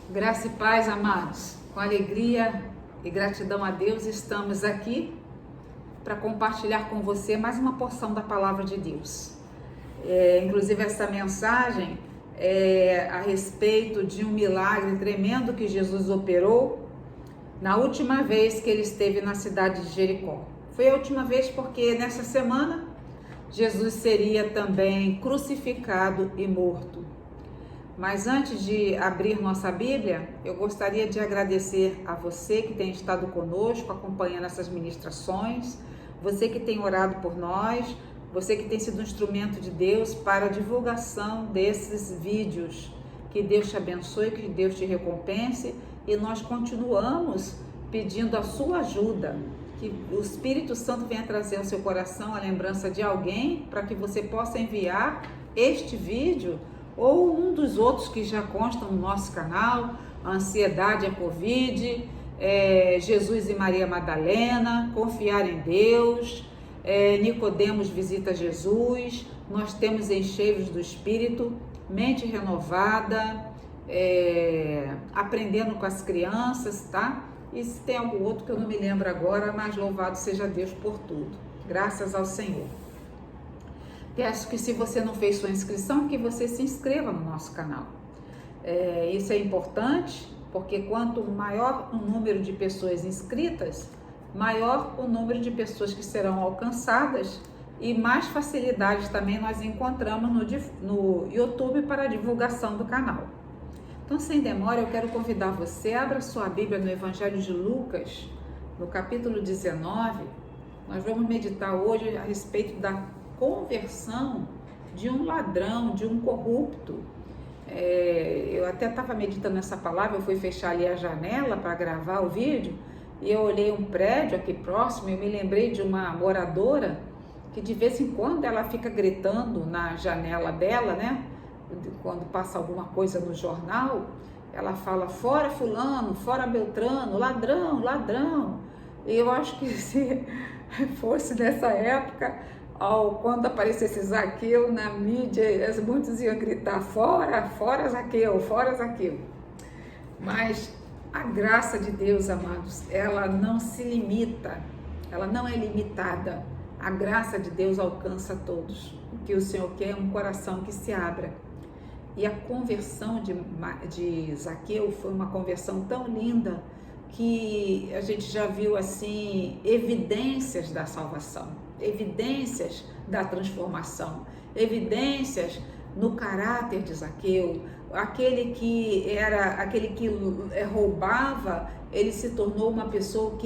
Graça e paz, amados. Com alegria e gratidão a Deus, estamos aqui para compartilhar com você mais uma porção da palavra de Deus. Inclusive, essa mensagem é a respeito de um milagre tremendo que Jesus operou na última vez que ele esteve na cidade de Jericó. Foi a última vez porque nessa semana Jesus seria também crucificado e morto. Mas antes de abrir nossa Bíblia, eu gostaria de agradecer a você que tem estado conosco, acompanhando essas ministrações, você que tem orado por nós, você que tem sido um instrumento de Deus para a divulgação desses vídeos. Que Deus te abençoe, que Deus te recompense, e nós continuamos pedindo a sua ajuda, que o Espírito Santo venha trazer ao seu coração a lembrança de alguém para que você possa enviar este vídeo ou um dos outros que já constam no nosso canal, a ansiedade, a Covid, Jesus e Maria Madalena, confiar em Deus, Nicodemos visita Jesus, nós temos encheios do Espírito, mente renovada, aprendendo com as crianças, tá? E se tem algum outro que eu não me lembro agora, mas louvado seja Deus por tudo, graças ao Senhor. Peço que, se você não fez sua inscrição, que você se inscreva no nosso canal. Isso é importante, porque quanto maior o número de pessoas inscritas, maior o número de pessoas que serão alcançadas e mais facilidades também nós encontramos no YouTube para a divulgação do canal. Então, sem demora, eu quero convidar você, abra sua Bíblia no Evangelho de Lucas, no capítulo 19. Nós vamos meditar hoje a respeito da conversão de um ladrão, de um corrupto. Eu até estava meditando nessa palavra, eu fui fechar ali a janela para gravar o vídeo e eu olhei um prédio aqui próximo e eu me lembrei de uma moradora que de vez em quando ela fica gritando na janela dela, né? Quando passa alguma coisa no jornal, ela fala: fora fulano, fora Beltrano, ladrão, ladrão. E eu acho que se fosse nessa época, quando aparecesse Zaqueu na mídia, muitos iam gritar: fora, fora Zaqueu, fora Zaqueu. Mas a graça de Deus, amados, ela não se limita, ela não é limitada. A graça de Deus alcança todos. O que o Senhor quer é um coração que se abra. E a conversão de Zaqueu foi uma conversão tão linda que a gente já viu assim evidências da salvação, evidências da transformação, evidências no caráter de Zaqueu. Aquele que roubava, ele se tornou uma pessoa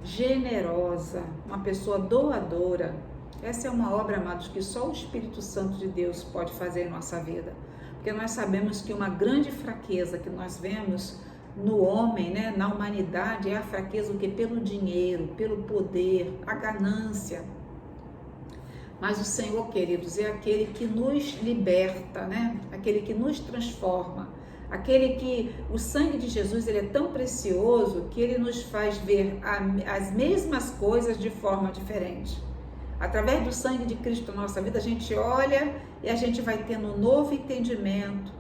generosa, uma pessoa doadora. Essa é uma obra, amados, que só o Espírito Santo de Deus pode fazer em nossa vida. Porque nós sabemos que uma grande fraqueza que nós vemos no homem, né, na humanidade, é a fraqueza pelo dinheiro, pelo poder, a ganância. Mas o Senhor, queridos, é aquele que nos liberta, né? Aquele que nos transforma, aquele que o sangue de Jesus, ele é tão precioso que ele nos faz ver as mesmas coisas de forma diferente. Através do sangue de Cristo na nossa vida, a gente olha e a gente vai tendo um novo entendimento,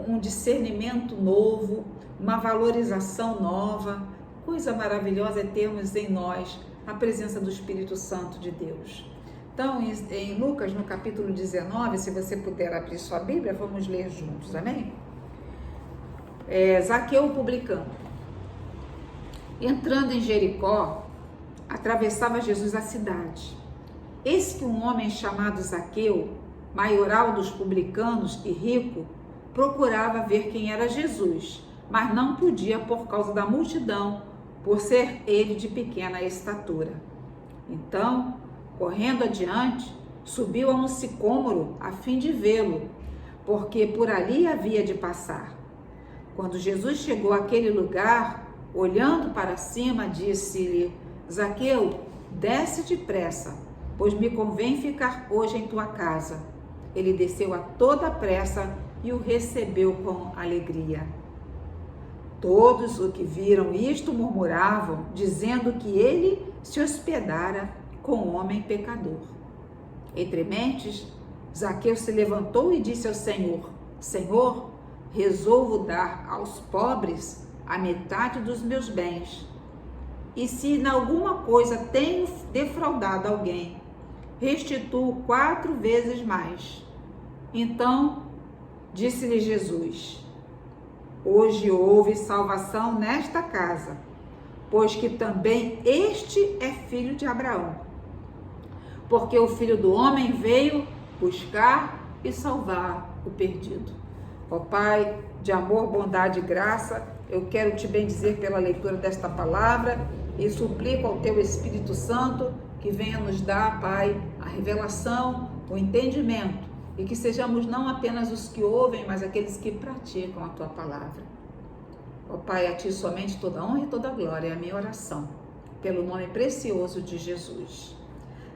um discernimento novo, uma valorização nova. Coisa maravilhosa é termos em nós a presença do Espírito Santo de Deus. Então, em Lucas, no capítulo 19, se você puder abrir sua Bíblia, vamos ler juntos, amém? Zaqueu, o publicano. Entrando em Jericó, atravessava Jesus a cidade. Eis que um homem chamado Zaqueu, maioral dos publicanos e rico, procurava ver quem era Jesus, mas não podia por causa da multidão, por ser ele de pequena estatura. Então, correndo adiante, subiu a um sicômoro a fim de vê-lo, porque por ali havia de passar. Quando Jesus chegou àquele lugar, olhando para cima, disse-lhe: Zaqueu, desce depressa, pois me convém ficar hoje em tua casa. Ele desceu a toda pressa e o recebeu com alegria. Todos os que viram isto murmuravam, dizendo que ele se hospedara com um homem pecador. Entre mentes, Zaqueu se levantou e disse ao Senhor: Senhor, resolvo dar aos pobres a metade dos meus bens. E se em alguma coisa tenho defraudado alguém, restituo 4 vezes mais. Então, disse-lhe Jesus: hoje houve salvação nesta casa, pois que também este é filho de Abraão. Porque o Filho do Homem veio buscar e salvar o perdido. Ó Pai, de amor, bondade e graça, eu quero te bendizer pela leitura desta palavra e suplico ao Teu Espírito Santo que venha nos dar, Pai, a revelação, o entendimento, e que sejamos não apenas os que ouvem, mas aqueles que praticam a Tua palavra. Ó Pai, a Ti somente toda honra e toda glória é a minha oração, pelo nome precioso de Jesus.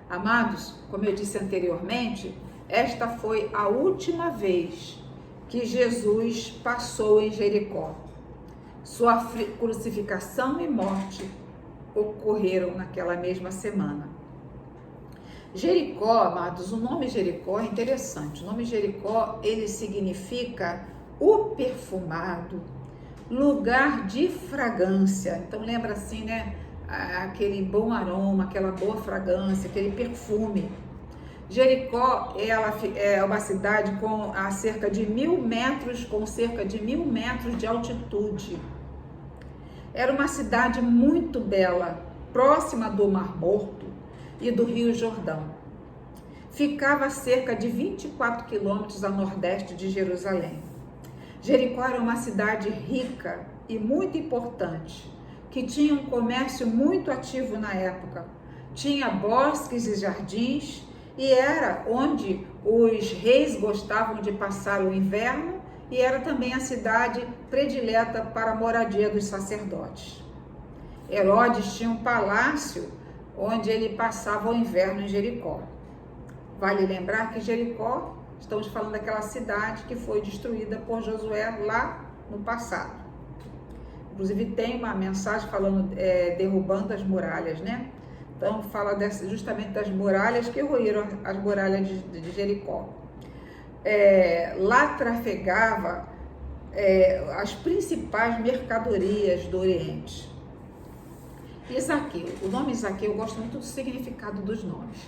Amados, como eu disse anteriormente, esta foi a última vez que Jesus passou em Jericó. Sua crucificação e morte ocorreram naquela mesma semana. Jericó, amados, o nome Jericó é interessante. O nome Jericó, ele significa o perfumado, lugar de fragrância. Então lembra assim, né? Aquele bom aroma, aquela boa fragrância, aquele perfume. Jericó é uma cidade com cerca de 1.000 metros de altitude. Era uma cidade muito bela, próxima do Mar Morto e do Rio Jordão. Ficava a cerca de 24 quilômetros a nordeste de Jerusalém. Jericó era uma cidade rica e muito importante, que tinha um comércio muito ativo na época. Tinha bosques e jardins e era onde os reis gostavam de passar o inverno e era também a cidade predileta para a moradia dos sacerdotes. Herodes tinha um palácio onde ele passava o inverno em Jericó. Vale lembrar que Jericó, estamos falando daquela cidade que foi destruída por Josué lá no passado. Inclusive tem uma mensagem falando, derrubando as muralhas, né? Então fala justamente das muralhas que ruíram as muralhas de Jericó. Lá trafegava as principais mercadorias do Oriente. E Zaqueu, o nome Zaqueu, eu gosto muito do significado dos nomes.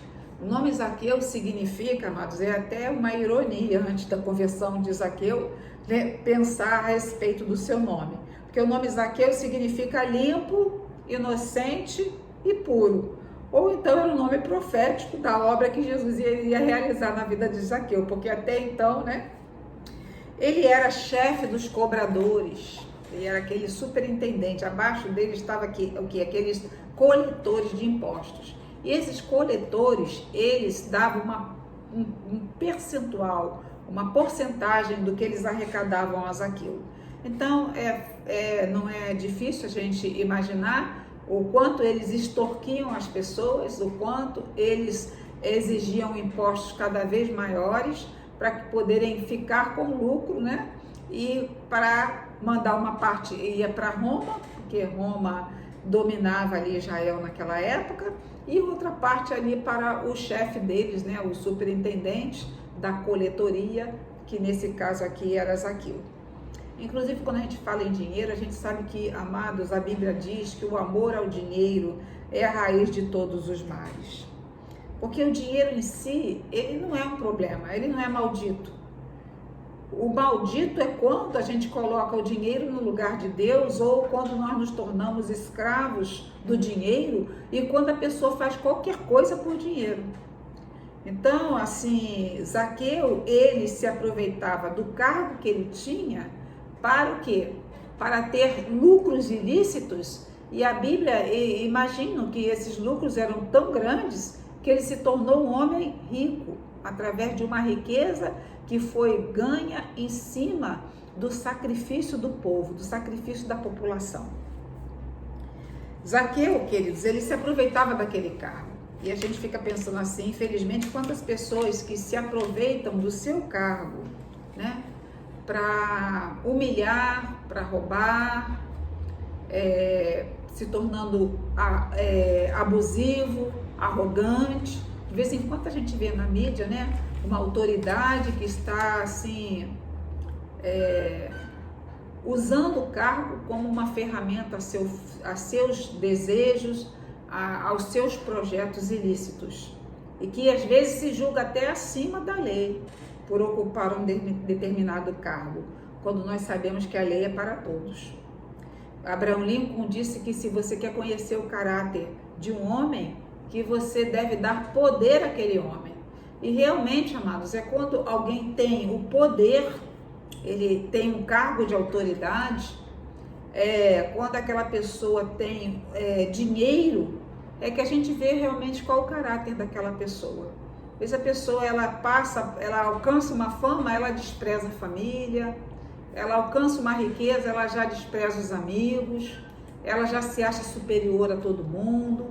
O nome Zaqueu significa, amados, é até uma ironia antes da conversão de Zaqueu, né, pensar a respeito do seu nome. Porque o nome Zaqueu significa limpo, inocente e puro. Ou então era o nome profético da obra que Jesus iria realizar na vida de Zaqueu, porque até então, né, ele era chefe dos cobradores, ele era aquele superintendente, abaixo dele estava aqueles coletores de impostos. E esses coletores, eles davam um percentual, uma porcentagem do que eles arrecadavam a Zaqueu. Então, não é difícil a gente imaginar o quanto eles extorquiam as pessoas, o quanto eles exigiam impostos cada vez maiores para poderem ficar com lucro, né? E para mandar uma parte ia para Roma, porque Roma dominava ali Israel naquela época, e outra parte ali para o chefe deles, né? O superintendente da coletoria, que nesse caso aqui era Zaqueu. Inclusive, quando a gente fala em dinheiro, a gente sabe que, amados, a Bíblia diz que o amor ao dinheiro é a raiz de todos os males. Porque o dinheiro em si, ele não é um problema, ele não é maldito. O maldito é quando a gente coloca o dinheiro no lugar de Deus ou quando nós nos tornamos escravos do dinheiro e quando a pessoa faz qualquer coisa por dinheiro. Então, assim, Zaqueu, ele se aproveitava do cargo que ele tinha para o quê? Para ter lucros ilícitos, e a Bíblia, imagino que esses lucros eram tão grandes que ele se tornou um homem rico, através de uma riqueza que foi ganha em cima do sacrifício do povo, do sacrifício da população. Zaqueu, queridos, ele se aproveitava daquele cargo. E a gente fica pensando assim, infelizmente, quantas pessoas que se aproveitam do seu cargo, né? Para humilhar, para roubar, se tornando abusivo, arrogante. De vez em quando a gente vê na mídia, né, uma autoridade que está assim, usando o cargo como uma ferramenta a seus desejos, aos seus projetos ilícitos, e que às vezes se julga até acima da lei por ocupar um determinado cargo, quando nós sabemos que a lei é para todos. Abraham Lincoln disse que se você quer conhecer o caráter de um homem, que você deve dar poder àquele homem. E realmente, amados, é quando alguém tem o poder, ele tem um cargo de autoridade, quando aquela pessoa tem dinheiro, é que a gente vê realmente qual o caráter daquela pessoa. Às vezes a pessoa, ela alcança uma fama, ela despreza a família, ela alcança uma riqueza, ela já despreza os amigos, ela já se acha superior a todo mundo,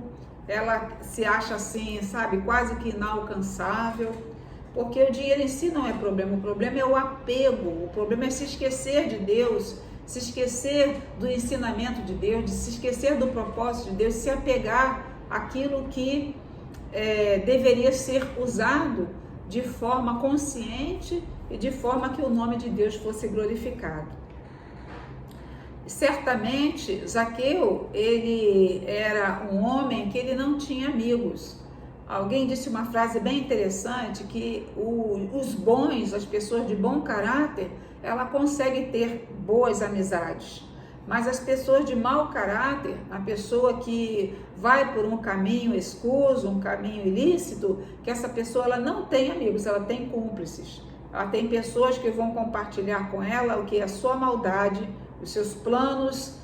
ela se acha assim, sabe, quase que inalcançável, porque o dinheiro em si não é problema, o problema é o apego, o problema é se esquecer de Deus, se esquecer do ensinamento de Deus, de se esquecer do propósito de Deus, se apegar àquilo que deveria ser usado de forma consciente e de forma que o nome de Deus fosse glorificado. Certamente, Zaqueu, ele era um homem que ele não tinha amigos. Alguém disse uma frase bem interessante, que os bons, as pessoas de bom caráter, ela consegue ter boas amizades. Mas as pessoas de mau caráter, a pessoa que vai por um caminho escuso, um caminho ilícito, que essa pessoa ela não tem amigos, ela tem cúmplices. Ela tem pessoas que vão compartilhar com ela o que é a sua maldade, os seus planos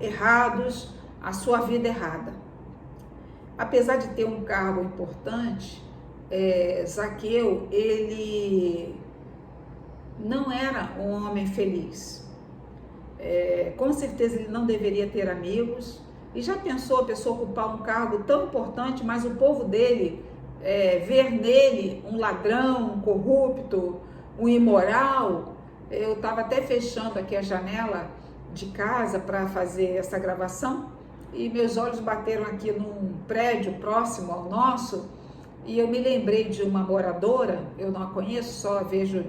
errados, a sua vida errada. Apesar de ter um cargo importante, Zaqueu, ele não era um homem feliz. Com certeza ele não deveria ter amigos. E já pensou a pessoa ocupar um cargo tão importante, mas o povo dele ver nele um ladrão, um corrupto, um imoral? Eu estava até fechando aqui a janela de casa para fazer essa gravação e meus olhos bateram aqui num prédio próximo ao nosso e eu me lembrei de uma moradora, eu não a conheço, só a vejo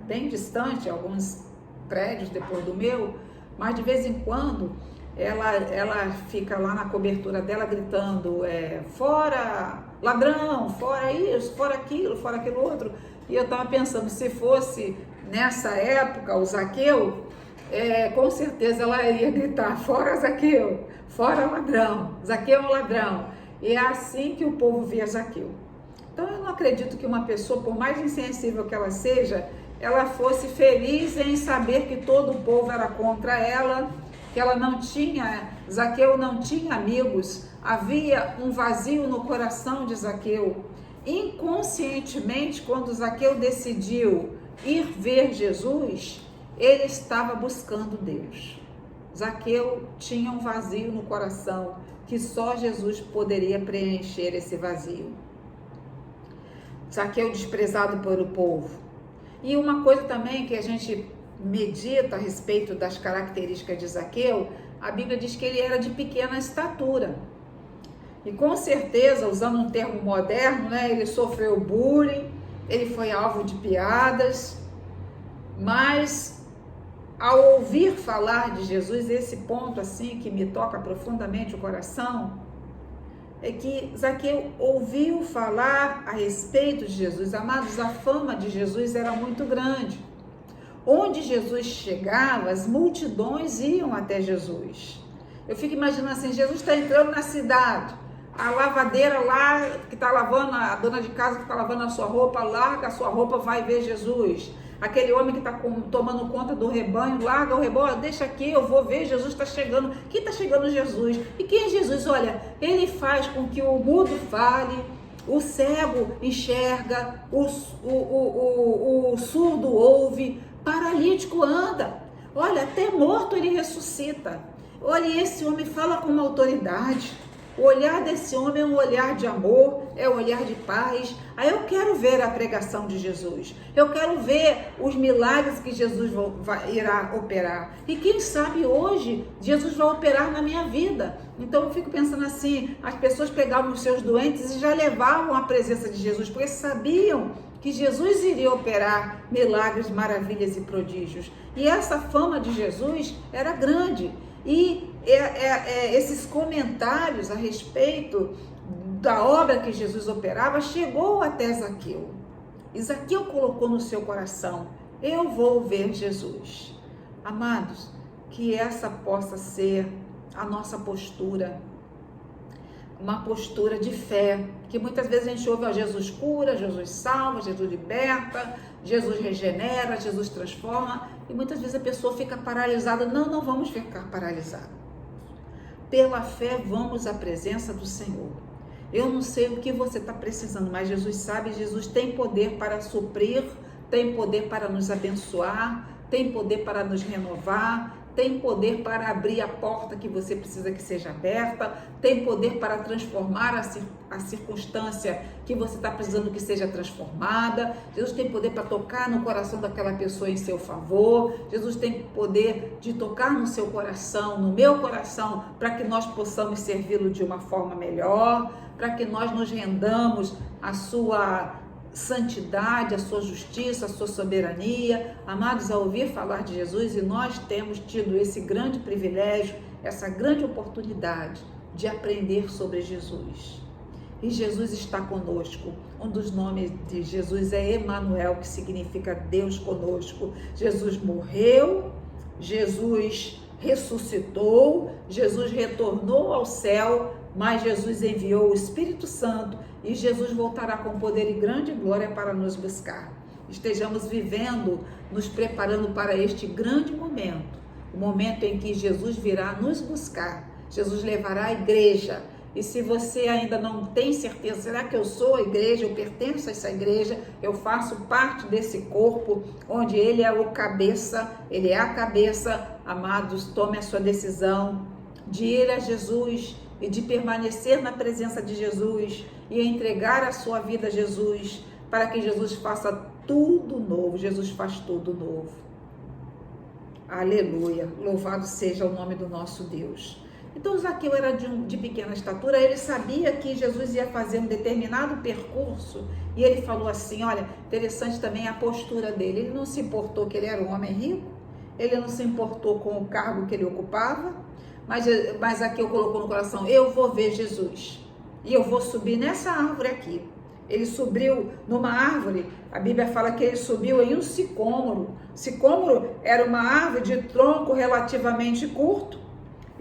bem distante, alguns prédios depois do meu, mas de vez em quando ela fica lá na cobertura dela gritando fora ladrão, fora isso, fora aquilo outro. E eu estava pensando, se fosse nessa época o Zaqueu, com certeza ela iria gritar fora Zaqueu, fora ladrão, Zaqueu é um ladrão. E é assim que o povo via Zaqueu. Então eu não acredito que uma pessoa, por mais insensível que ela seja, ela fosse feliz em saber que todo o povo era contra ela, que ela não tinha, Zaqueu não tinha amigos, havia um vazio no coração de Zaqueu. Inconscientemente, quando Zaqueu decidiu ir ver Jesus, ele estava buscando Deus. Zaqueu tinha um vazio no coração, que só Jesus poderia preencher esse vazio. Zaqueu desprezado pelo povo. E uma coisa também que a gente medita a respeito das características de Zaqueu, a Bíblia diz que ele era de pequena estatura. E com certeza, usando um termo moderno, ele sofreu bullying, ele foi alvo de piadas, mas ao ouvir falar de Jesus, esse ponto assim que me toca profundamente o coração, é que Zaqueu ouviu falar a respeito de Jesus. Amados, a fama de Jesus era muito grande. Onde Jesus chegava, as multidões iam até Jesus. Eu fico imaginando assim, Jesus está entrando na cidade, a lavadeira lá, que está lavando, a dona de casa que está lavando a sua roupa, larga a sua roupa, vai ver Jesus. Aquele homem que está tomando conta do rebanho, larga o rebanho, deixa aqui, eu vou ver, Jesus está chegando. Quem está chegando? Jesus. E quem é Jesus? Olha, ele faz com que o mudo fale, o cego enxerga, o surdo ouve, paralítico anda. Olha, até morto ele ressuscita. Olha, esse homem fala com uma autoridade. O olhar desse homem é um olhar de amor, é um olhar de paz. Aí eu quero ver a pregação de Jesus. Eu quero ver os milagres que Jesus irá operar. E quem sabe hoje Jesus vai operar na minha vida. Então eu fico pensando assim, as pessoas pegavam os seus doentes e já levavam à presença de Jesus, porque sabiam que Jesus iria operar milagres, maravilhas e prodígios. E essa fama de Jesus era grande. E esses comentários a respeito da obra que Jesus operava chegou até Zaqueu. E Zaqueu colocou no seu coração: eu vou ver Jesus. Amados, que essa possa ser a nossa postura, uma postura de fé, que muitas vezes a gente ouve: ó, Jesus cura, Jesus salva, Jesus liberta, Jesus regenera, Jesus transforma, e muitas vezes a pessoa fica paralisada. Não vamos ficar paralisados. Pela fé vamos à presença do Senhor. Eu não sei o que você está precisando, mas Jesus sabe. Jesus tem poder para suprir, tem poder para nos abençoar, tem poder para nos renovar, tem poder para abrir a porta que você precisa que seja aberta, tem poder para transformar a circunstância que você está precisando que seja transformada. Jesus tem poder para tocar no coração daquela pessoa em seu favor. Jesus tem poder de tocar no seu coração, no meu coração, para que nós possamos servi-lo de uma forma melhor, para que nós nos rendamos à sua santidade, a sua justiça, a sua soberania. Amados, ao ouvir falar de Jesus, e nós temos tido esse grande privilégio, essa grande oportunidade de aprender sobre Jesus. E Jesus está conosco. Um dos nomes de Jesus é Emanuel, que significa Deus conosco. Jesus morreu, Jesus ressuscitou, Jesus retornou ao céu, mas Jesus enviou o Espírito Santo e Jesus voltará com poder e grande glória para nos buscar. Estejamos vivendo, nos preparando para este grande momento, o momento em que Jesus virá nos buscar. Jesus levará a igreja. E se você ainda não tem certeza, será que eu sou a igreja, eu pertenço a essa igreja, eu faço parte desse corpo, onde ele é o cabeça, ele é a cabeça, amados, tome a sua decisão de ir a Jesus e de permanecer na presença de Jesus e entregar a sua vida a Jesus, para que Jesus faça tudo novo. Jesus faz tudo novo. Aleluia, louvado seja o nome do nosso Deus. Então Zaqueu era de pequena estatura, ele sabia que Jesus ia fazer um determinado percurso, e ele falou assim, olha, interessante também a postura dele. Ele não se importou que ele era um homem rico, ele não se importou com o cargo que ele ocupava, mas Zaqueu colocou no coração: eu vou ver Jesus, e eu vou subir nessa árvore aqui. Ele subiu numa árvore, a Bíblia fala que ele subiu em um sicômoro. Sicômoro era uma árvore de tronco relativamente curto,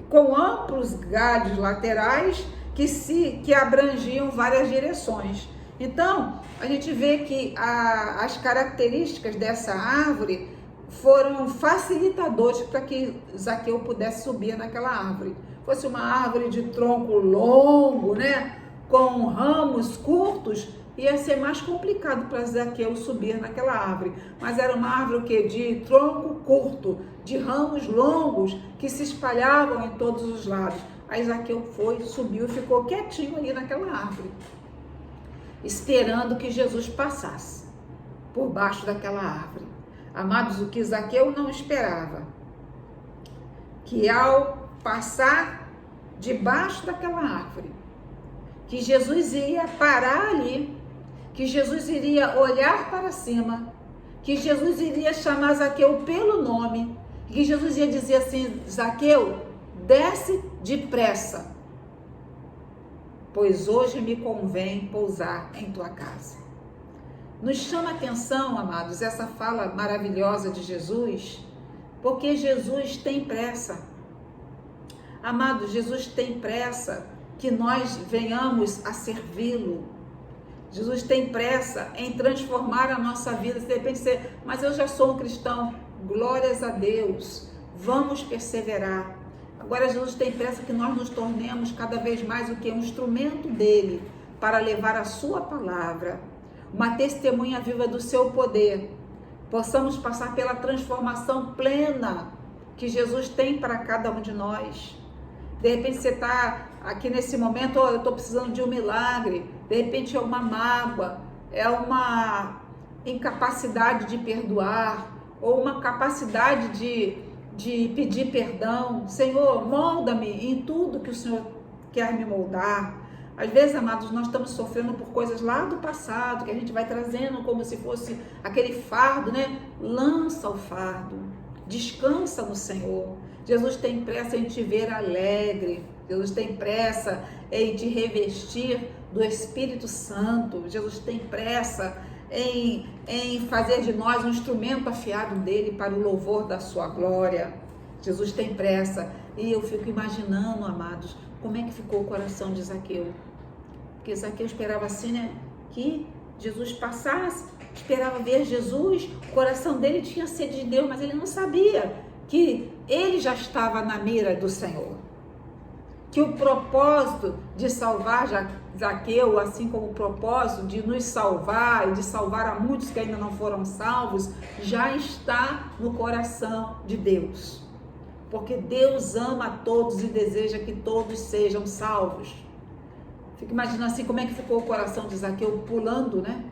com amplos galhos laterais que abrangiam várias direções. Então, a gente vê que as características dessa árvore foram facilitadores para que Zaqueu pudesse subir naquela árvore. Fosse uma árvore de tronco longo, né, com ramos curtos, ia ser mais complicado para Zaqueu subir naquela árvore. Mas era uma árvore de tronco curto, de ramos longos que se espalhavam em todos os lados. Aí Zaqueu subiu e ficou quietinho ali naquela árvore, esperando que Jesus passasse por baixo daquela árvore. Amados, o que Zaqueu não esperava, que ao passar debaixo daquela árvore, que Jesus iria parar ali, que Jesus iria olhar para cima, que Jesus iria chamar Zaqueu pelo nome, que Jesus ia dizer assim: Zaqueu, desce depressa, pois hoje me convém pousar em tua casa. Nos chama a atenção, amados, essa fala maravilhosa de Jesus, porque Jesus tem pressa. Amados, Jesus tem pressa que nós venhamos a servi-lo. Jesus tem pressa em transformar a nossa vida. De repente você, mas eu já sou um cristão. Glórias a Deus. Vamos perseverar. Agora Jesus tem pressa que nós nos tornemos cada vez mais o que? Um instrumento dele para levar a sua palavra, uma testemunha viva do seu poder. Possamos passar pela transformação plena que Jesus tem para cada um de nós. De repente você está aqui nesse momento, eu estou precisando de um milagre. De repente é uma mágoa, é uma incapacidade de perdoar, ou uma capacidade de pedir perdão. Senhor, molda-me em tudo que o Senhor quer me moldar. Às vezes, amados, nós estamos sofrendo por coisas lá do passado, que a gente vai trazendo como se fosse aquele fardo, né? Lança o fardo, descansa no Senhor. Jesus tem pressa em te ver alegre, Jesus tem pressa em te revestir do Espírito Santo, Jesus tem pressa em fazer de nós um instrumento afiado dele para o louvor da sua glória. Jesus tem pressa. E eu fico imaginando, amados, como é que ficou o coração de Zaqueu. Porque Zaqueu esperava assim, né? Que Jesus passasse, esperava ver Jesus, o coração dele tinha sede de Deus, mas ele não sabia que ele já estava na mira do Senhor. Que o propósito de salvar Zaqueu, assim como o propósito de nos salvar e de salvar a muitos que ainda não foram salvos, já está no coração de Deus. Porque Deus ama a todos e deseja que todos sejam salvos. Fico imaginando assim como é que ficou o coração de Zaqueu pulando, né?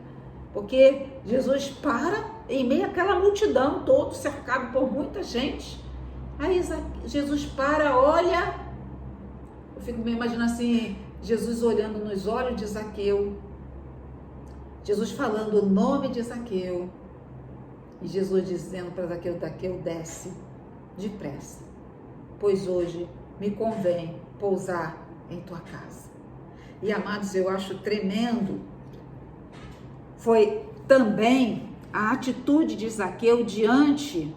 Porque Jesus para em meio àquela multidão, todo cercado por muita gente. Aí Jesus para, olha. Eu fico me imaginando assim, Jesus olhando nos olhos de Zaqueu. Jesus falando o nome de Zaqueu. E Jesus dizendo para Zaqueu, Zaqueu, desce depressa, pois hoje me convém pousar em tua casa. E amados, eu acho tremendo, foi também a atitude de Zaqueu diante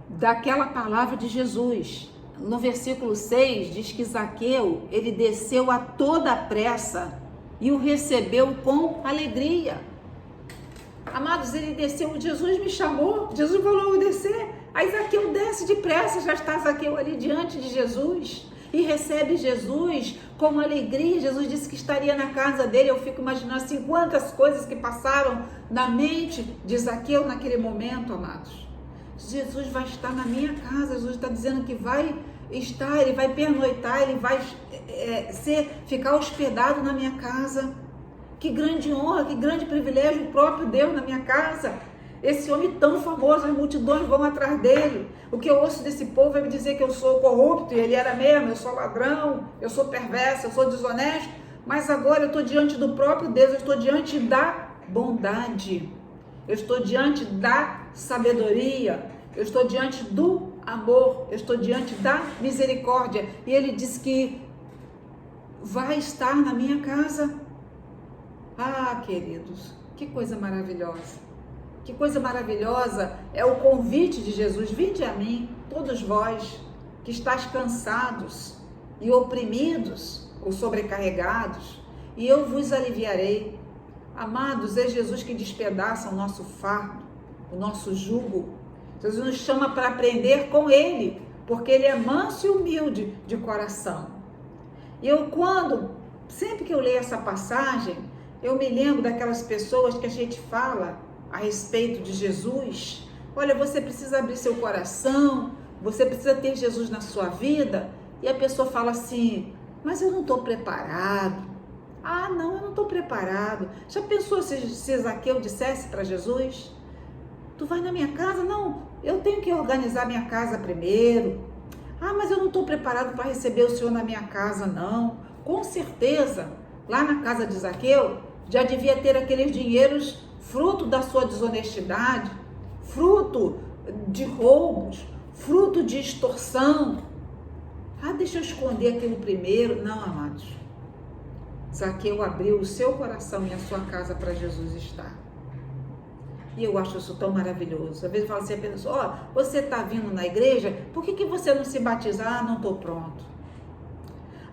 daquela palavra de Jesus. No versículo 6 diz que Zaqueu, ele desceu a toda pressa e o recebeu com alegria. Amados, ele desceu, Jesus me chamou, Jesus falou, eu descer. Aí Zaqueu desce depressa, já está Zaqueu ali diante de Jesus e recebe Jesus com alegria. Jesus disse que estaria na casa dele. Eu fico imaginando assim, quantas coisas que passaram na mente de Zaqueu naquele momento, amados. Jesus vai estar na minha casa, Jesus está dizendo que vai estar, ele vai pernoitar, ele vai ficar hospedado na minha casa. Que grande honra, que grande privilégio, o próprio Deus na minha casa. Esse homem tão famoso, as multidões vão atrás dele. O que eu ouço desse povo é me dizer que eu sou corrupto, e ele era mesmo, eu sou ladrão, eu sou perverso, eu sou desonesto, mas agora eu estou diante do próprio Deus, eu estou diante da bondade, eu estou diante da sabedoria, eu estou diante do amor, eu estou diante da misericórdia, e ele diz que vai estar na minha casa. Ah, queridos, que coisa maravilhosa. Que coisa maravilhosa é o convite de Jesus. Vinde a mim, todos vós que estáis cansados e oprimidos ou sobrecarregados, e eu vos aliviarei. Amados, é Jesus que despedaça o nosso fardo, o nosso jugo. Jesus nos chama para aprender com Ele, porque Ele é manso e humilde de coração. E sempre que eu leio essa passagem, eu me lembro daquelas pessoas que a gente fala a respeito de Jesus. Olha, você precisa abrir seu coração, você precisa ter Jesus na sua vida, e a pessoa fala assim, mas eu não estou preparado. Ah, não, eu não estou preparado. Já pensou se Zaqueu dissesse para Jesus, tu vai na minha casa? Não, eu tenho que organizar minha casa primeiro. Ah, mas eu não estou preparado para receber o Senhor na minha casa, não. Com certeza, lá na casa de Zaqueu, já devia ter aqueles dinheiros fruto da sua desonestidade, fruto de roubos, fruto de extorsão. Ah, deixa eu esconder aquilo primeiro. Não, amados. Zaqueu abriu o seu coração e a sua casa para Jesus estar. E eu acho isso tão maravilhoso. Às vezes eu falo assim, a pessoa, você está vindo na igreja, por que você não se batiza? Ah, não estou pronto.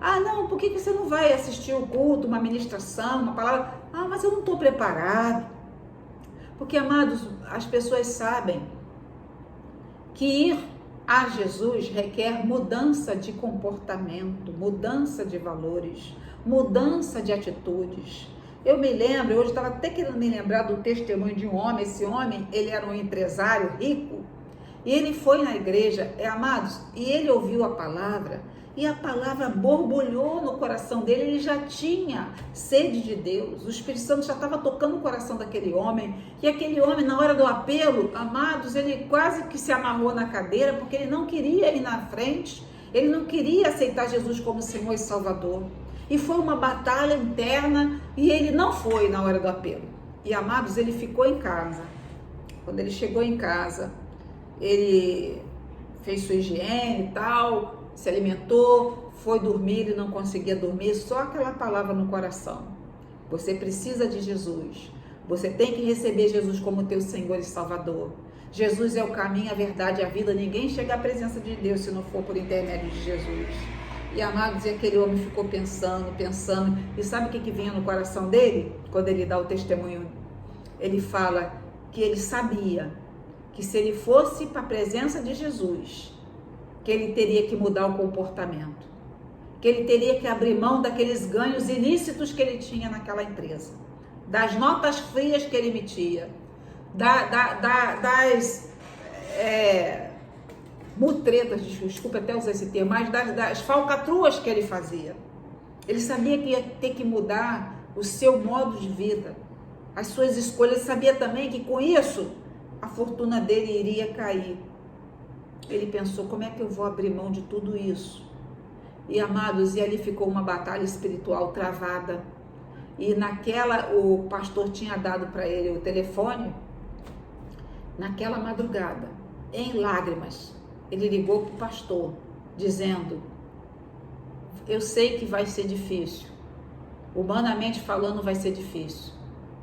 Ah, não, por que você não vai assistir o culto, uma ministração, uma palavra? Ah, mas eu não estou preparado. Porque, amados, as pessoas sabem que ir a Jesus requer mudança de comportamento, mudança de valores, mudança de atitudes. Eu me lembro, hoje estava até querendo me lembrar do testemunho de um homem. Esse homem, ele era um empresário rico, e ele foi na igreja, amados, e ele ouviu a palavra, e a palavra borbulhou no coração dele. Ele já tinha sede de Deus, o Espírito Santo já estava tocando o coração daquele homem, e aquele homem, na hora do apelo, amados, ele quase que se amarrou na cadeira, porque ele não queria ir na frente, Ele não queria aceitar Jesus como Senhor e Salvador. E foi uma batalha interna e ele não foi na hora do apelo. E, amados, ele ficou em casa. Quando ele chegou em casa, ele fez sua higiene e tal, se alimentou, foi dormir, ele não conseguia dormir, só aquela palavra no coração. Você precisa de Jesus. Você tem que receber Jesus como teu Senhor e Salvador. Jesus é o caminho, a verdade e a vida. Ninguém chega à presença de Deus se não for por intermédio de Jesus. E, amados, e aquele homem ficou pensando. E sabe o que vinha no coração dele? Quando ele dá o testemunho, ele fala que ele sabia que se ele fosse para a presença de Jesus, que ele teria que mudar o comportamento, que ele teria que abrir mão daqueles ganhos ilícitos que ele tinha naquela empresa, das notas frias que ele emitia, das mutretas, desculpa até usar esse termo, mas das falcatruas que ele fazia. Ele sabia que ia ter que mudar o seu modo de vida, as suas escolhas. Ele sabia também que com isso a fortuna dele iria cair. Ele pensou, como é que eu vou abrir mão de tudo isso? E, amados, e ali ficou uma batalha espiritual travada. E o pastor tinha dado para ele o telefone. Naquela madrugada, em lágrimas, ele ligou para o pastor, dizendo, eu sei que vai ser difícil, humanamente falando vai ser difícil,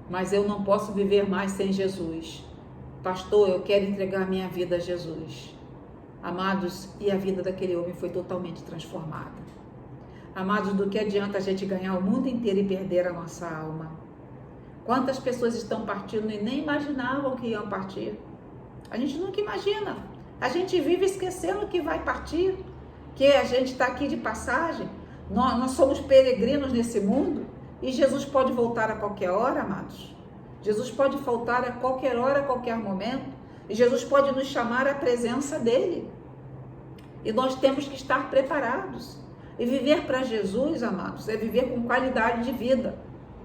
mas eu não posso viver mais sem Jesus. Pastor, eu quero entregar minha vida a Jesus. Amados, e a vida daquele homem foi totalmente transformada. Amados, do que adianta a gente ganhar o mundo inteiro e perder a nossa alma? Quantas pessoas estão partindo e nem imaginavam que iam partir? A gente nunca imagina. A gente vive esquecendo que vai partir, que a gente está aqui de passagem. Nós somos peregrinos nesse mundo e Jesus pode voltar a qualquer hora, amados. Jesus pode voltar a qualquer hora, a qualquer momento. E Jesus pode nos chamar à presença dele. E nós temos que estar preparados. E viver para Jesus, amados, é viver com qualidade de vida.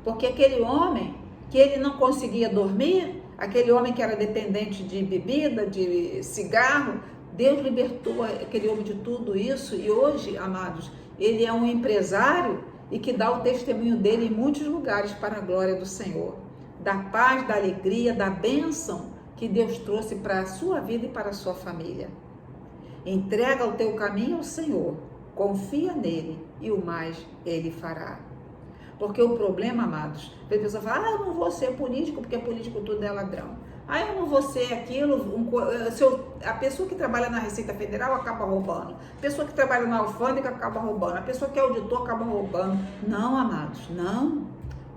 Porque aquele homem que ele não conseguia dormir, aquele homem que era dependente de bebida, de cigarro, Deus libertou aquele homem de tudo isso. E hoje, amados, ele é um empresário e que dá o testemunho dele em muitos lugares para a glória do Senhor. Da paz, da alegria, da bênção que Deus trouxe para a sua vida e para a sua família. Entrega o teu caminho ao Senhor, confia nele e o mais ele fará. Porque o problema, amados, a pessoa fala, eu não vou ser político porque político tudo é ladrão. Eu não vou ser aquilo, a pessoa que trabalha na Receita Federal acaba roubando, a pessoa que trabalha na alfândega acaba roubando, a pessoa que é auditor acaba roubando. Não, amados, não.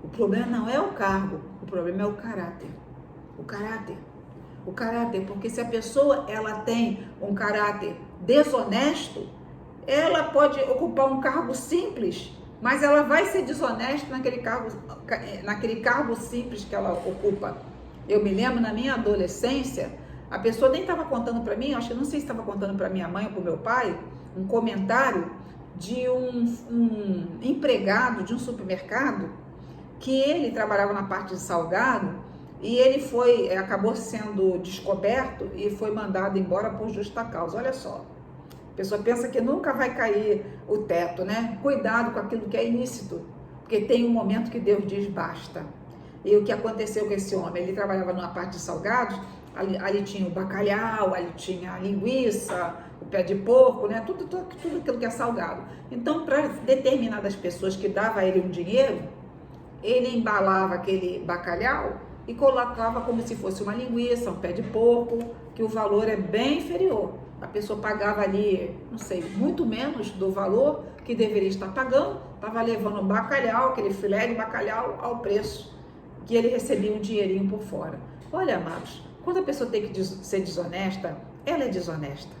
O problema não é o cargo, o problema é o caráter. O caráter, porque se a pessoa ela tem um caráter desonesto, ela pode ocupar um cargo simples, mas ela vai ser desonesta naquele cargo simples que ela ocupa. Eu me lembro na minha adolescência, a pessoa nem estava contando para mim, acho que não sei se estava contando para minha mãe ou para o meu pai, um comentário de um empregado de um supermercado, que ele trabalhava na parte de salgado, e ele acabou sendo descoberto e foi mandado embora por justa causa. Olha só, a pessoa pensa que nunca vai cair o teto, né? Cuidado com aquilo que é ilícito, porque tem um momento que Deus diz basta. E o que aconteceu com esse homem? Ele trabalhava numa parte de salgados, ali tinha o bacalhau, ali tinha a linguiça, o pé de porco, né? Tudo aquilo que é salgado. Então, para determinadas pessoas que davam a ele um dinheiro, ele embalava aquele bacalhau e colocava como se fosse uma linguiça, um pé de porco, que o valor é bem inferior. A pessoa pagava ali, não sei, muito menos do valor que deveria estar pagando, estava levando o bacalhau, aquele filé de bacalhau, ao preço que ele recebia um dinheirinho por fora. Olha, amados, quando a pessoa tem que ser desonesta, ela é desonesta.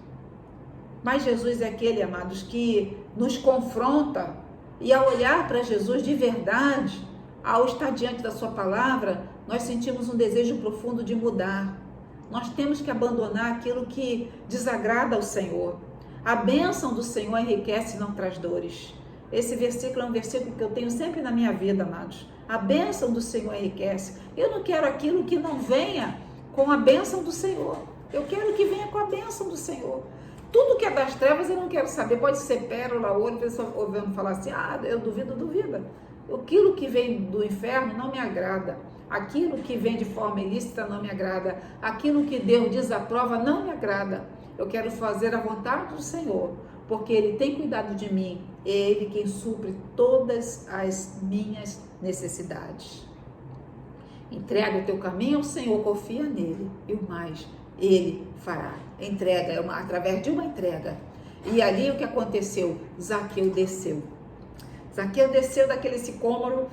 Mas Jesus é aquele, amados, que nos confronta, e ao olhar para Jesus de verdade, ao estar diante da sua palavra, nós sentimos um desejo profundo de mudar. Nós temos que abandonar aquilo que desagrada ao Senhor. A bênção do Senhor enriquece e não traz dores. Esse versículo é um versículo que eu tenho sempre na minha vida, amados. A bênção do Senhor enriquece. Eu não quero aquilo que não venha com a bênção do Senhor. Eu quero que venha com a bênção do Senhor. Tudo que é das trevas eu não quero saber. Pode ser pérola, ouro, pessoa ouvindo falar assim, eu duvido, duvida. Aquilo que vem do inferno não me agrada. Aquilo que vem de forma ilícita não me agrada. Aquilo que Deus desaprova não me agrada. Eu quero fazer a vontade do Senhor, porque Ele tem cuidado de mim. É Ele quem supre todas as minhas necessidades. Entrega o teu caminho ao Senhor, confia nele, e o mais Ele fará. Entrega, através de uma entrega. E ali o que aconteceu? Zaqueu desceu. Zaqueu desceu daquele sicômoro,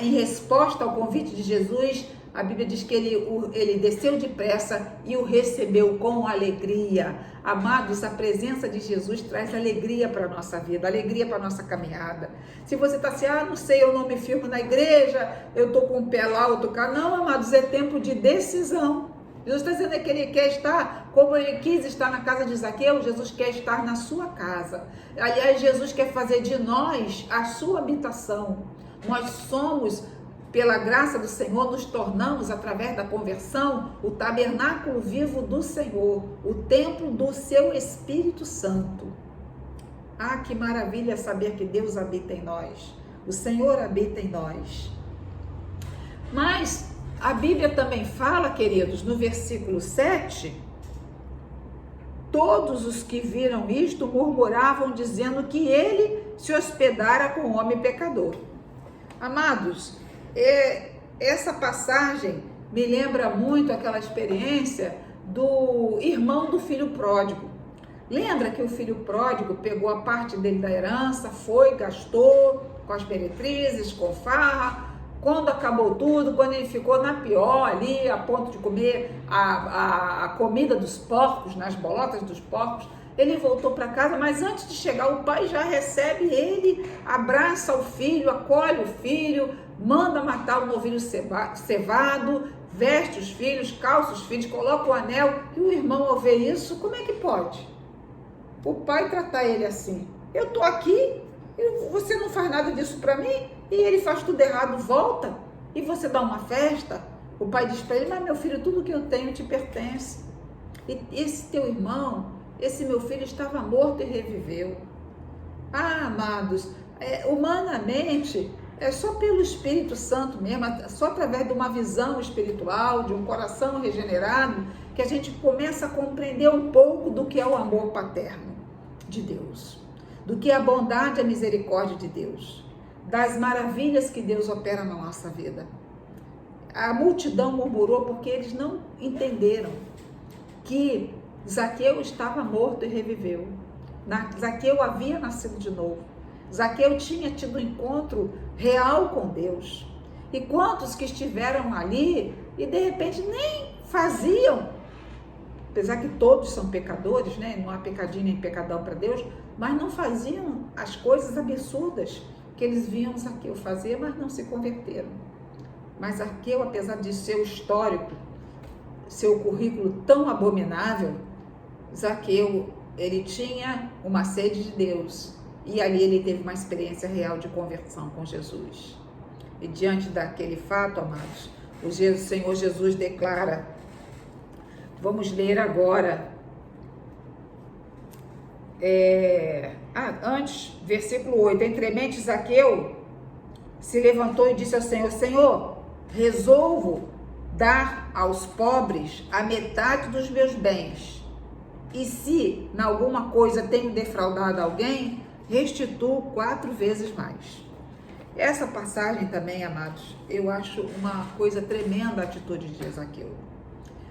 em resposta ao convite de Jesus. A Bíblia diz que ele desceu depressa e o recebeu com alegria. Amados, a presença de Jesus traz alegria para a nossa vida, alegria para a nossa caminhada. Se você está assim, não sei, eu não me firmo na igreja, eu estou com um pé lá, outro cá. Não, amados, é tempo de decisão. Jesus está dizendo que Ele quer estar, como Ele quis estar na casa de Zaqueu, Jesus quer estar na sua casa. Aliás, Jesus quer fazer de nós a sua habitação. Nós somos, pela graça do Senhor, nos tornamos, através da conversão, o tabernáculo vivo do Senhor, o templo do seu Espírito Santo. Que maravilha saber que Deus habita em nós, o Senhor habita em nós. Mas a Bíblia também fala, queridos, no versículo 7, todos os que viram isto murmuravam, dizendo que ele se hospedara com o homem pecador. Amados, essa passagem me lembra muito aquela experiência do irmão do filho pródigo. Lembra que o filho pródigo pegou a parte dele da herança, foi, gastou com as meretrizes, com farra. Quando acabou tudo, quando ele ficou na pior ali, a ponto de comer a comida dos porcos, nas bolotas dos porcos, ele voltou para casa, mas antes de chegar, o pai já recebe ele, abraça o filho, acolhe o filho, manda matar o novilho cevado, veste os filhos, calça os filhos, coloca o anel. E o irmão, ao ver isso, como é que pode? O pai tratar ele assim. Eu estou aqui, você não faz nada disso para mim, e ele faz tudo errado, volta, e você dá uma festa. O pai diz para ele, mas meu filho, tudo que eu tenho te pertence. E esse teu irmão, esse meu filho estava morto e reviveu. Amados, humanamente, é só pelo Espírito Santo mesmo, só através de uma visão espiritual, de um coração regenerado, que a gente começa a compreender um pouco do que é o amor paterno de Deus, do que é a bondade e a misericórdia de Deus, das maravilhas que Deus opera na nossa vida. A multidão murmurou porque eles não entenderam que Zaqueu estava morto e reviveu. Zaqueu havia nascido de novo. Zaqueu tinha tido um encontro real com Deus. E quantos que estiveram ali e de repente nem faziam, apesar que todos são pecadores, né? Não há pecadinho nem pecadão para Deus, mas não faziam as coisas absurdas que eles viam Zaqueu fazer, mas não se converteram. Mas Zaqueu, apesar de seu histórico, seu currículo tão abominável, Zaqueu, ele tinha uma sede de Deus, e ali ele teve uma experiência real de conversão com Jesus. E diante daquele fato, amados, o Senhor Jesus declara, vamos ler agora, antes, versículo 8, entremente Zaqueu se levantou e disse ao Senhor, Senhor, resolvo dar aos pobres a metade dos meus bens, e se em alguma coisa tenho defraudado alguém, restituo 4 vezes mais. Essa passagem também, amados, eu acho uma coisa tremenda a atitude de Zaqueu.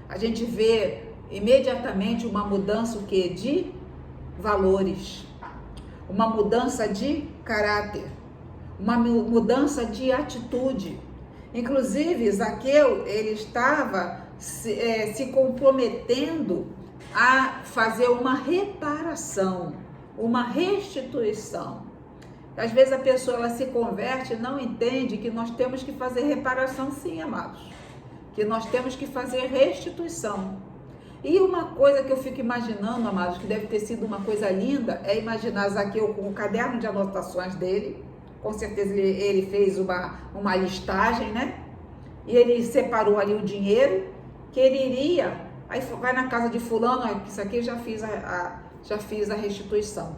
A gente vê imediatamente uma mudança de valores, uma mudança de caráter, uma mudança de atitude. Inclusive, Zaqueu, ele estava se comprometendo a fazer uma reparação, uma restituição. Às vezes a pessoa ela se converte e não entende que nós temos que fazer reparação, sim, amados, que nós temos que fazer restituição. E uma coisa que eu fico imaginando, amados, que deve ter sido uma coisa linda, é imaginar Zaqueu com o caderno de anotações dele. Com certeza ele fez uma listagem, né? E ele separou ali o dinheiro que ele iria, aí vai na casa de fulano, isso aqui eu já fiz já fiz a restituição.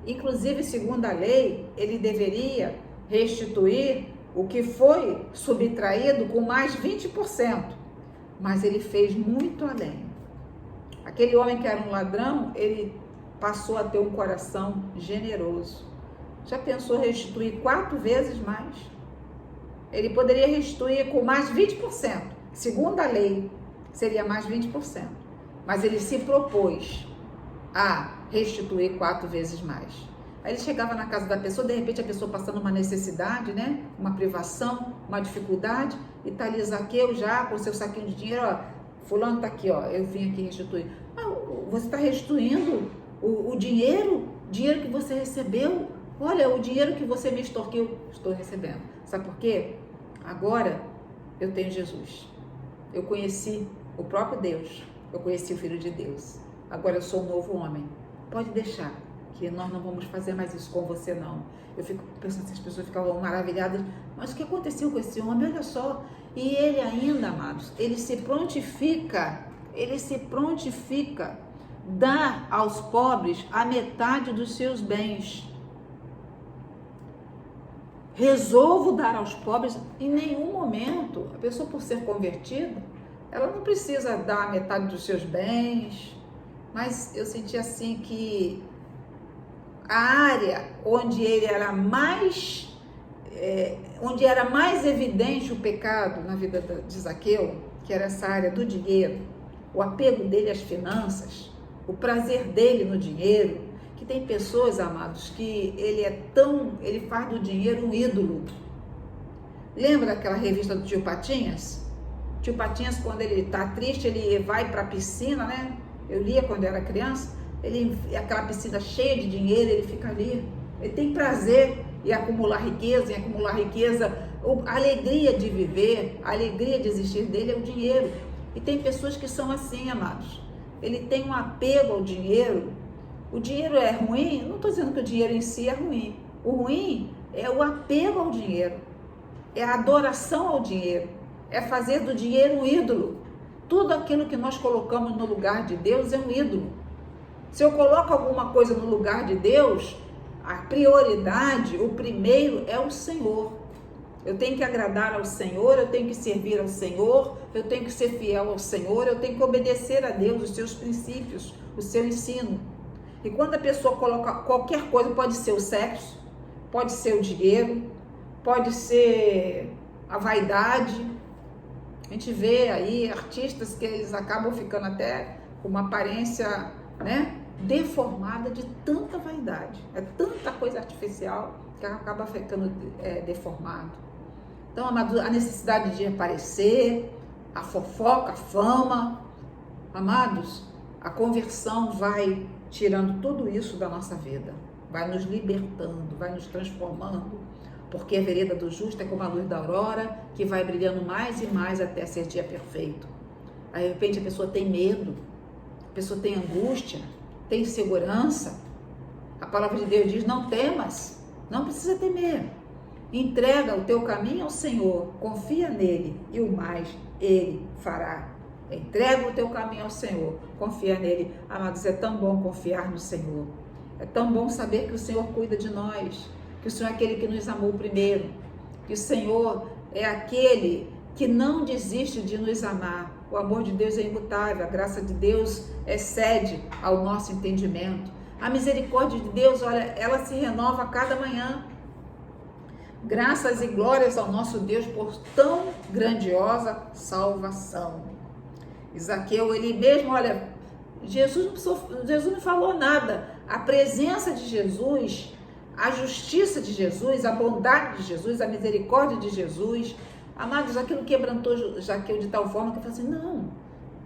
Inclusive, segundo a lei, ele deveria restituir o que foi subtraído com mais 20%, mas ele fez muito além. Aquele homem que era um ladrão, ele passou a ter um coração generoso. Já pensou restituir 4 vezes mais? Ele poderia restituir com mais 20%. Segundo a lei, seria mais 20%. Mas ele se propôs a restituir 4 vezes mais. Aí ele chegava na casa da pessoa, de repente a pessoa passando uma necessidade, né? Uma privação, uma dificuldade, e tá ali Zaqueu já com seu saquinho de dinheiro, ó, fulano tá aqui, ó, eu vim aqui restituir. Ah, você está restituindo o dinheiro que você recebeu? Olha, o dinheiro que você me extorquiu, estou recebendo. Sabe por quê? Agora eu tenho Jesus. Eu conheci o próprio Deus. Eu conheci o Filho de Deus. Agora eu sou um novo homem. Pode deixar, que nós não vamos fazer mais isso com você, não. Eu fico pensando, as pessoas ficavam maravilhadas. Mas o que aconteceu com esse homem? Olha só. E ele ainda, amados, ele se prontifica dar aos pobres a metade dos seus bens. Resolvo dar aos pobres. Em nenhum momento, a pessoa, por ser convertida, ela não precisa dar a metade dos seus bens, mas eu senti assim que a área onde ele era mais, onde era mais evidente o pecado na vida de Zaqueu, que era essa área do dinheiro, o apego dele às finanças, o prazer dele no dinheiro, que tem pessoas, amados, que ele faz do dinheiro um ídolo. Lembra aquela revista do Tio Patinhas? Tio Patinhas, quando ele está triste, ele vai para a piscina, né? Eu lia quando eu era criança, aquela piscina cheia de dinheiro, ele fica ali. Ele tem prazer em acumular riqueza, a alegria de viver, a alegria de existir dele é o dinheiro. E tem pessoas que são assim, amados. Ele tem um apego ao dinheiro. O dinheiro é ruim? Não estou dizendo que o dinheiro em si é ruim. O ruim é o apego ao dinheiro, é a adoração ao dinheiro, é fazer do dinheiro um ídolo. Tudo aquilo que nós colocamos no lugar de Deus é um ídolo. Se eu coloco alguma coisa no lugar de Deus, a prioridade, o primeiro é o Senhor. Eu tenho que agradar ao Senhor, eu tenho que servir ao Senhor, eu tenho que ser fiel ao Senhor, eu tenho que obedecer a Deus, os seus princípios, o seu ensino. E quando a pessoa coloca qualquer coisa, pode ser o sexo, pode ser o dinheiro, pode ser a vaidade. A gente vê aí artistas que eles acabam ficando até com uma aparência, né, deformada de tanta vaidade. É tanta coisa artificial que acaba ficando deformado. Então, a necessidade de aparecer, a fofoca, a fama. Amados, a conversão vai tirando tudo isso da nossa vida, vai nos libertando, vai nos transformando, porque a vereda do justo é como a luz da aurora, que vai brilhando mais e mais até ser dia perfeito. Aí, de repente, a pessoa tem medo, a pessoa tem angústia, tem insegurança. A palavra de Deus diz, não temas, não precisa temer. Entrega o teu caminho ao Senhor, confia nele e o mais ele fará. Entrega o teu caminho ao Senhor, confia nele. Amados, é tão bom confiar no Senhor. É tão bom saber que o Senhor cuida de nós, que o Senhor é aquele que nos amou primeiro, que o Senhor é aquele que não desiste de nos amar. O amor de Deus é imutável, a graça de Deus excede ao nosso entendimento. A misericórdia de Deus, olha, ela se renova a cada manhã. Graças e glórias ao nosso Deus por tão grandiosa salvação. Zaqueu, ele mesmo, olha, Jesus não falou nada. A presença de Jesus, a justiça de Jesus, a bondade de Jesus, a misericórdia de Jesus, amados, aquilo quebrantou Zaqueu de tal forma que ele falou assim, não,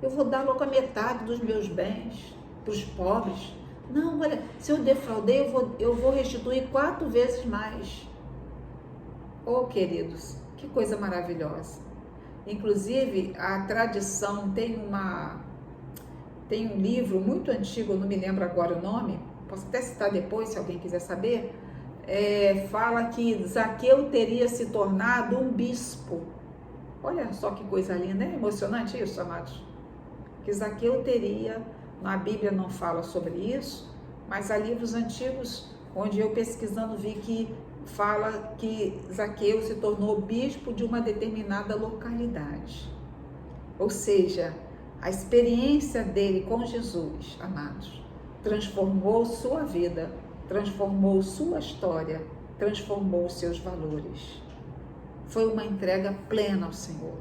eu vou dar logo a metade dos meus bens para os pobres. Não, olha, se eu defraudei, eu vou restituir 4 vezes mais. Oh, queridos, que coisa maravilhosa. Inclusive, a tradição tem um livro muito antigo, eu não me lembro agora o nome, posso até citar depois, se alguém quiser saber, fala que Zaqueu teria se tornado um bispo. Olha só que coisa linda, é emocionante isso, amados. Que Zaqueu teria Na Bíblia não fala sobre isso, mas há livros antigos onde eu pesquisando vi que fala que Zaqueu se tornou bispo de uma determinada localidade. Ou seja, a experiência dele com Jesus, amados, transformou sua vida, transformou sua história, transformou seus valores. Foi uma entrega plena ao Senhor.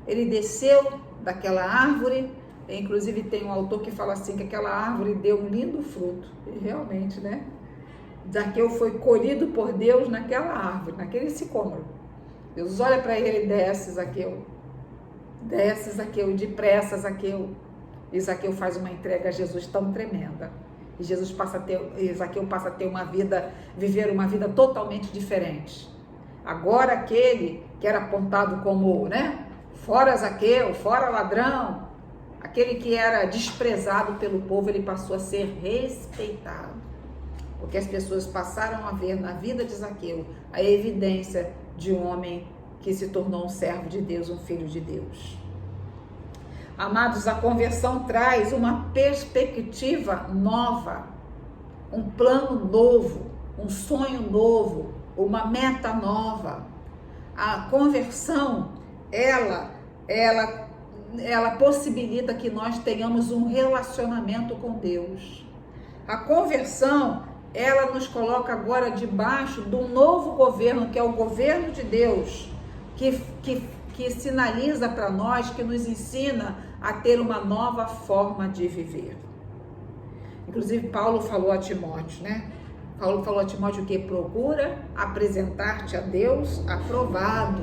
Ele desceu daquela árvore, inclusive tem um autor que fala assim, que aquela árvore deu um lindo fruto. E realmente, né? Zaqueu foi colhido por Deus naquela árvore, naquele sicômoro. Deus olha para ele e desce, Zaqueu. Desce, Zaqueu, depressa, Zaqueu. E Zaqueu faz uma entrega a Jesus tão tremenda. E Zaqueu passa a ter uma vida, viver uma vida totalmente diferente. Agora aquele que era apontado como, né? Fora Zaqueu, fora ladrão, aquele que era desprezado pelo povo, ele passou a ser respeitado. Porque as pessoas passaram a ver na vida de Zaqueu a evidência de um homem que se tornou um servo de Deus, um filho de Deus. Amados, a conversão traz uma perspectiva nova, um plano novo, um sonho novo, uma meta nova. A conversão, ela possibilita que nós tenhamos um relacionamento com Deus. A conversão, ela nos coloca agora debaixo de um novo governo, que é o governo de Deus, que sinaliza para nós, que nos ensina a ter uma nova forma de viver. Inclusive, Paulo falou a Timóteo, né? Paulo falou a Timóteo que procura apresentar-te a Deus aprovado.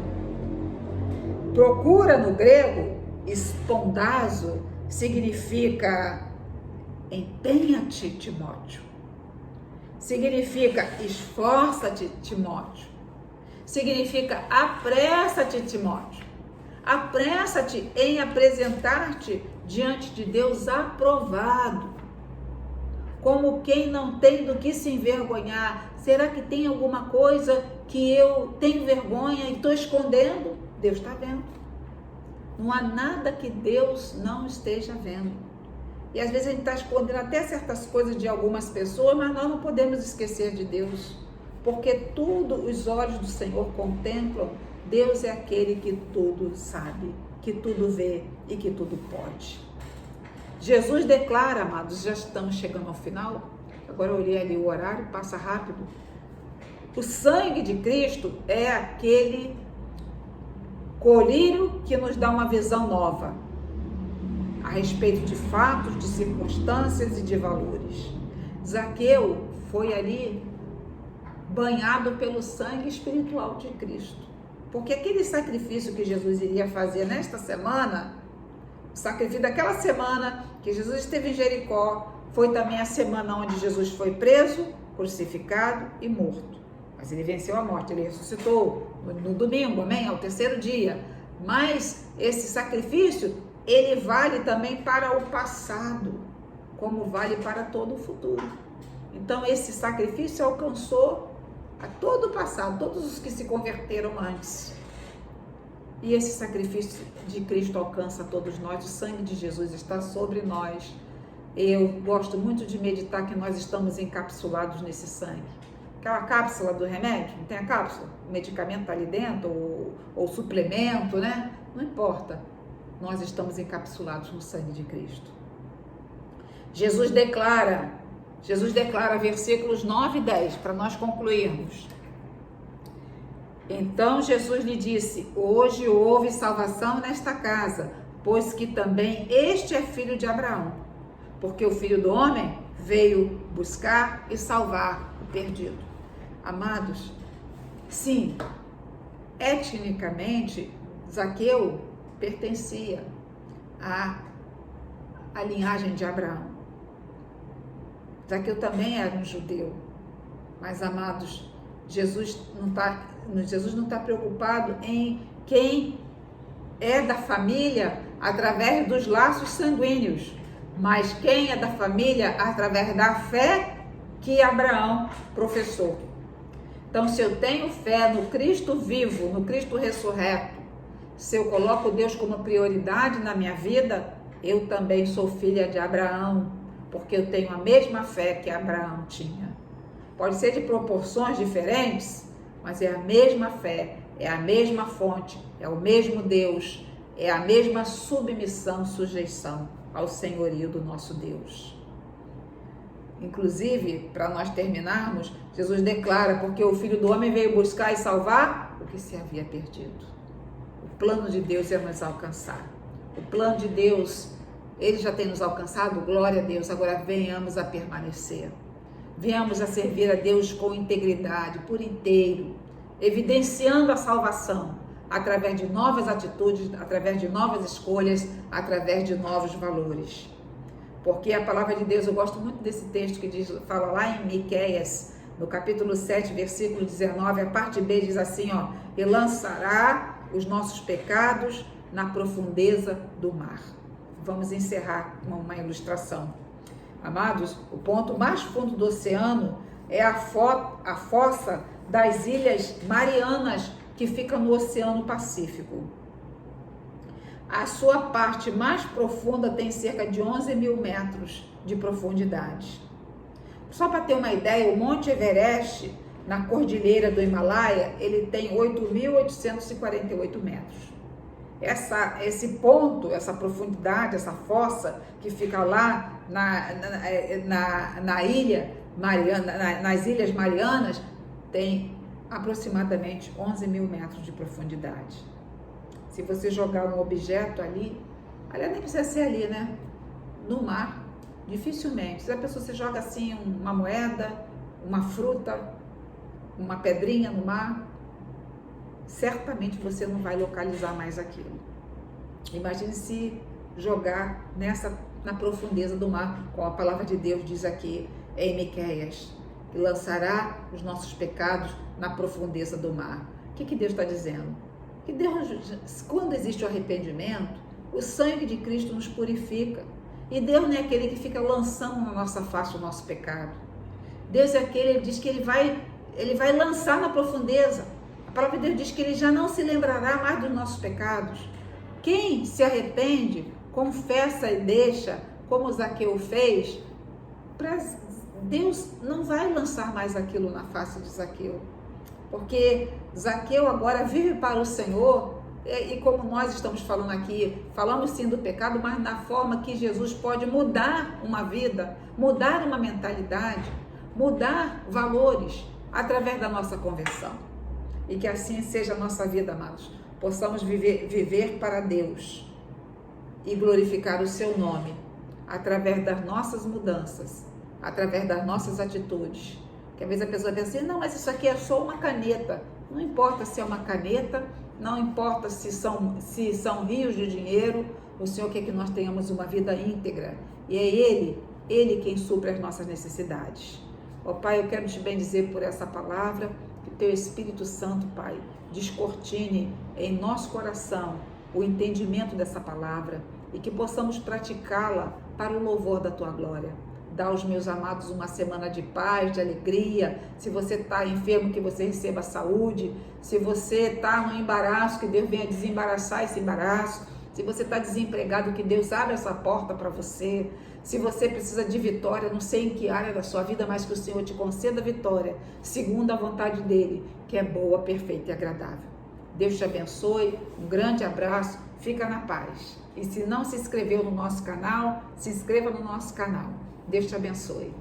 Procura, no grego, espondazo, significa empenha-te, Timóteo. Significa esforça-te, Timóteo. Significa apressa-te, Timóteo. Apressa-te em apresentar-te diante de Deus aprovado, como quem não tem do que se envergonhar. Será que tem alguma coisa que eu tenho vergonha e estou escondendo? Deus está vendo. Não há nada que Deus não esteja vendo. E às vezes a gente está escondendo até certas coisas de algumas pessoas, mas nós não podemos esquecer de Deus, porque tudo os olhos do Senhor contemplam. Deus é aquele que tudo sabe, que tudo vê e que tudo pode. Jesus declara, amados, já estamos chegando ao final, agora eu olhei ali o horário, passa rápido. O sangue de Cristo é aquele colírio que nos dá uma visão nova a respeito de fatos, de circunstâncias e de valores. Zaqueu foi ali banhado pelo sangue espiritual de Cristo. Porque aquele sacrifício que Jesus iria fazer nesta semana, o sacrifício daquela semana que Jesus esteve em Jericó, foi também a semana onde Jesus foi preso, crucificado e morto. Mas ele venceu a morte, ele ressuscitou no domingo, amém? Ao terceiro dia. Mas esse sacrifício, ele vale também para o passado, como vale para todo o futuro. Então esse sacrifício alcançou a todo o passado, todos os que se converteram antes. E esse sacrifício de Cristo alcança todos nós, o sangue de Jesus está sobre nós. Eu gosto muito de meditar que nós estamos encapsulados nesse sangue. Aquela cápsula do remédio, não tem a cápsula? O medicamento está ali dentro, ou suplemento, né? Não importa. Nós estamos encapsulados no sangue de Cristo. Jesus declara versículos 9 e 10, para nós concluirmos. Então Jesus lhe disse: hoje houve salvação nesta casa, pois que também este é filho de Abraão, porque o Filho do Homem veio buscar e salvar o perdido. Amados, sim, etnicamente, Zaqueu pertencia à linhagem de Abraão. Zaqueu também era um judeu, mas, amados, Jesus não está preocupado em quem é da família através dos laços sanguíneos, mas quem é da família através da fé que Abraão professou. Então, se eu tenho fé no Cristo vivo, no Cristo ressurreto, se eu coloco Deus como prioridade na minha vida, eu também sou filha de Abraão, porque eu tenho a mesma fé que Abraão tinha. Pode ser de proporções diferentes, mas é a mesma fé, é a mesma fonte, é o mesmo Deus, é a mesma submissão, sujeição ao senhorio do nosso Deus. Inclusive, para nós terminarmos, Jesus declara, porque o Filho do Homem veio buscar e salvar o que se havia perdido. O plano de Deus é nos alcançar. O plano de Deus, Ele já tem nos alcançado, glória a Deus, agora venhamos a permanecer. Venhamos a servir a Deus com integridade, por inteiro, evidenciando a salvação, através de novas atitudes, através de novas escolhas, através de novos valores. Porque a palavra de Deus, eu gosto muito desse texto que diz, fala lá em Miqueias, no capítulo 7, versículo 19, a parte B diz assim, ó, e lançará os nossos pecados na profundeza do mar. Vamos encerrar com uma ilustração. Amados, o ponto mais fundo do oceano é a fossa das Ilhas Marianas, que fica no Oceano Pacífico. A sua parte mais profunda tem cerca de 11.000 metros de profundidade. Só para ter uma ideia, o Monte Everest, na cordilheira do Himalaia, ele tem 8.848 metros. Esse ponto, essa profundidade, essa fossa que fica lá na ilha Mariana, nas Ilhas Marianas, tem aproximadamente 11.000 metros de profundidade. Se você jogar um objeto ali, aliás, nem precisa ser ali, né? No mar, dificilmente. Se a pessoa se joga assim uma moeda, uma fruta, uma pedrinha no mar, certamente você não vai localizar mais aquilo. Imagine se jogar na profundeza do mar, como a palavra de Deus diz aqui em Miqueias, que lançará os nossos pecados na profundeza do mar. O que Deus está dizendo? Que Deus, quando existe o arrependimento, o sangue de Cristo nos purifica. E Deus não é aquele que fica lançando na nossa face o nosso pecado. Deus é aquele, ele diz que ele vai lançar na profundeza. A palavra de Deus diz que ele já não se lembrará mais dos nossos pecados. Quem se arrepende, confessa e deixa, como Zaqueu fez, Deus não vai lançar mais aquilo na face de Zaqueu. Porque Zaqueu agora vive para o Senhor, e como nós estamos falando aqui, falamos sim do pecado, mas na forma que Jesus pode mudar uma vida, mudar uma mentalidade, mudar valores através da nossa conversão. E que assim seja a nossa vida, amados. Possamos viver para Deus e glorificar o seu nome através das nossas mudanças, através das nossas atitudes. Que às vezes a pessoa pensa assim, não, mas isso aqui é só uma caneta. Não importa se é uma caneta, não importa se são rios de dinheiro, o Senhor quer que nós tenhamos uma vida íntegra. E é Ele quem supre as nossas necessidades. Ó Pai, eu quero te bendizer por essa palavra, que Teu Espírito Santo, Pai, descortine em nosso coração o entendimento dessa palavra e que possamos praticá-la para o louvor da Tua glória. Dá aos meus amados uma semana de paz, de alegria. Se você está enfermo, que você receba saúde. Se você está no embaraço, que Deus venha desembaraçar esse embaraço. Se você está desempregado, que Deus abra essa porta para você. Se você precisa de vitória, não sei em que área da sua vida, mas que o Senhor te conceda vitória, segundo a vontade dEle, que é boa, perfeita e agradável. Deus te abençoe, um grande abraço, fica na paz. E se não se inscreveu no nosso canal, se inscreva no nosso canal. Deus te abençoe.